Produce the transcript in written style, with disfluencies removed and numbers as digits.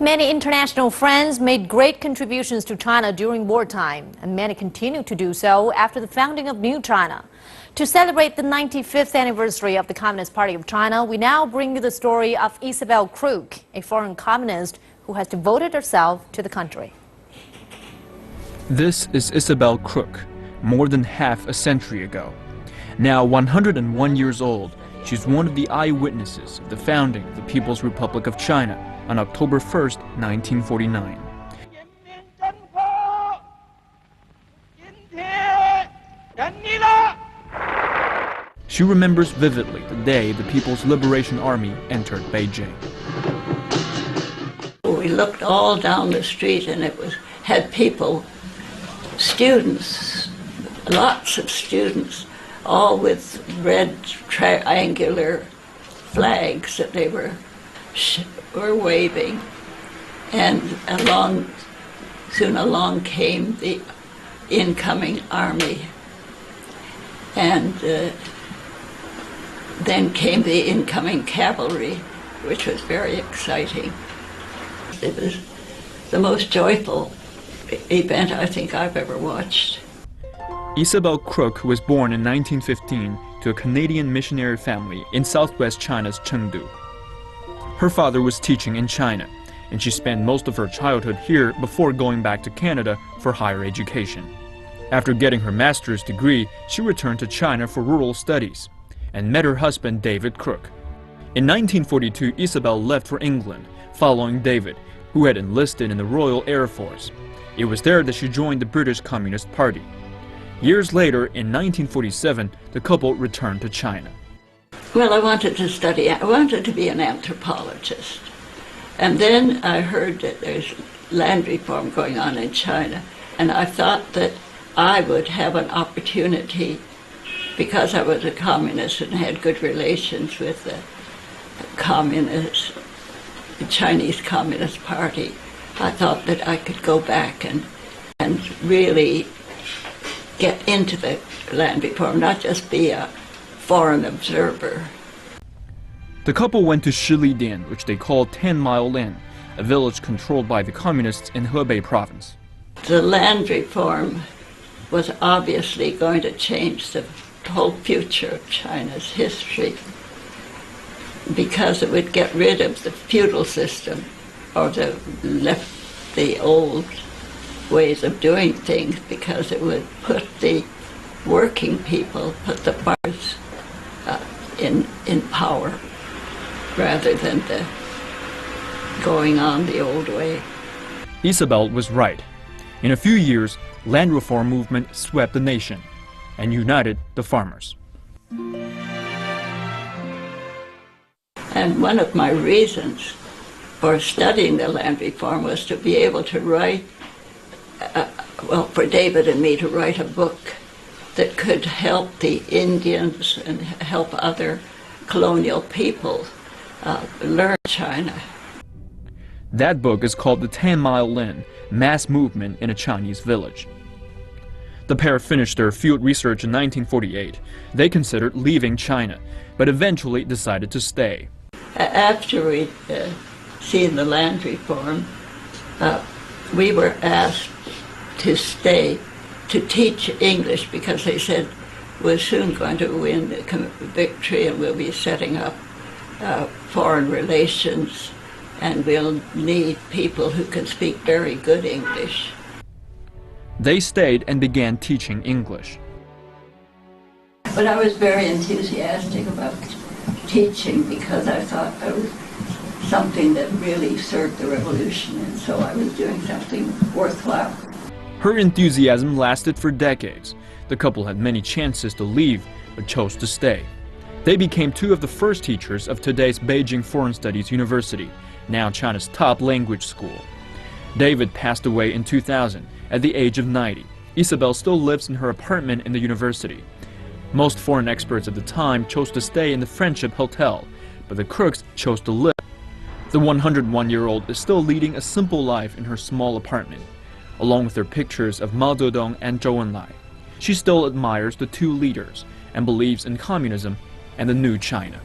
Many international friends made great contributions to China during wartime, and many continue to do so after the founding of New China. To celebrate the 95th anniversary of the Communist Party of China, we now bring you the story of Isabel Crook, a foreign communist who has devoted herself to the country. This is Isabel Crook, more than half a century ago. Now 101 years old, she's one of the eyewitnesses of the founding of the People's Republic of China on October 1st, 1949. She remembers vividly the day the People's Liberation Army entered Beijing. We looked all down the street and it had people, students, lots of students, all with red triangular flags that they were waving, and soon along came the incoming army, and then came the incoming cavalry, which was very exciting. It was the most joyful event I think I've ever watched. Isabel Crook was born in 1915 to a Canadian missionary family in southwest China's Chengdu. Her father was teaching in China, and she spent most of her childhood here before going back to Canada for higher education. After getting her master's degree, she returned to China for rural studies and met her husband David Crook. In 1942, Isabel left for England, following David, who had enlisted in the Royal Air Force. It was there that she joined the British Communist Party. Years later, in 1947, the couple returned to China. Well, I wanted to be an anthropologist. And then I heard that there's land reform going on in China, and I thought that I would have an opportunity, because I was a communist and had good relations with the Chinese Communist Party. I thought that I could go back and really get into the land reform, not just be a foreign observer. The couple went to Shilidian, which they called 10 Mile Inn, a village controlled by the communists in Hebei province. The land reform was obviously going to change the whole future of China's history, because it would get rid of the feudal system, or the old ways of doing things, because it would put the working people, put the farmers in power, rather than going on the old way. Isabel was right. In a few years, land reform movement swept the nation and united the farmers. And one of my reasons for studying the land reform was to be able to write, for David and me to write a book that could help the Indians and help other colonial people learn China. That book is called The 10 Mile Inn, Mass Movement in a Chinese Village. The pair finished their field research in 1948. They considered leaving China, but eventually decided to stay. After we'd seen the land reform, we were asked to stay to teach English, because they said we're soon going to win the victory and we'll be setting up foreign relations, and we'll need people who can speak very good English. They stayed and began teaching English. But I was very enthusiastic about teaching, because I thought it was something that really served the revolution, and so I was doing something worthwhile. Her enthusiasm lasted for decades. The couple had many chances to leave, but chose to stay. They became two of the first teachers of today's Beijing Foreign Studies University, now China's top language school. David passed away in 2000 at the age of 90. Isabel still lives in her apartment in the university. Most foreign experts at the time chose to stay in the Friendship Hotel, but the Crooks chose to live. The 101-year-old is still leading a simple life in her small apartment, along with her pictures of Mao Zedong and Zhou Enlai. She still admires the two leaders and believes in communism and the new China.